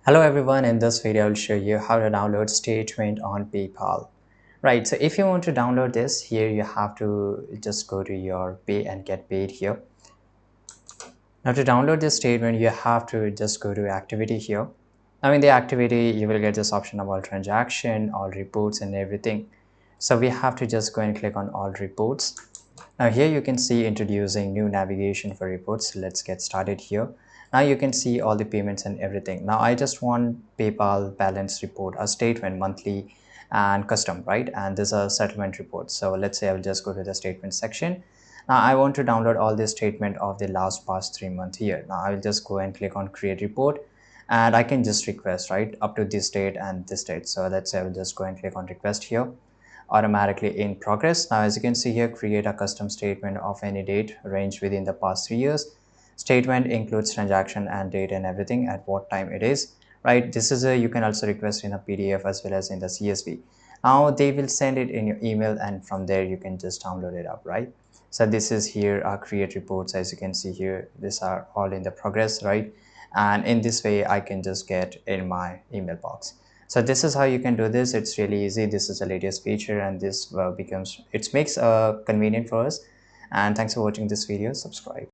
Hello everyone, in this video I'll show you how to download statement on PayPal. Right, so if you want to download this, here you have to just go to your pay and get paid here. Now to download this statement, you have to just go to activity here. Now in the activity, you will get this option of all transaction, all reports and everything. So we have to just go and click on all reports. Now here you can see introducing new navigation for reports. Let's get started here. Now you can see all the payments and everything. Now I just want PayPal balance report, a statement monthly and custom, right? And this is a settlement report. So let's say I will just go to the statement section. Now I want to download all the statement of the last past 3 months here. Now I will just go and click on create report and I can just request, right, up to this date and this date. So let's say I will just go and click on request here, automatically in progress. Now as you can see here, create a custom statement of any date range within the past 3 years. Statement includes transaction and date and everything at what time it is, right? This is a, you can also request in a PDF as well as in the CSV. Now they will send it in your email and from there you can just download it up, right? So this is here our create reports. As you can see here, these are all in the progress, right? And in this way I can just get in my email box. So this is how you can do this. It's really easy. This is the latest feature and this becomes, it makes convenient for us. And thanks for watching this video. Subscribe.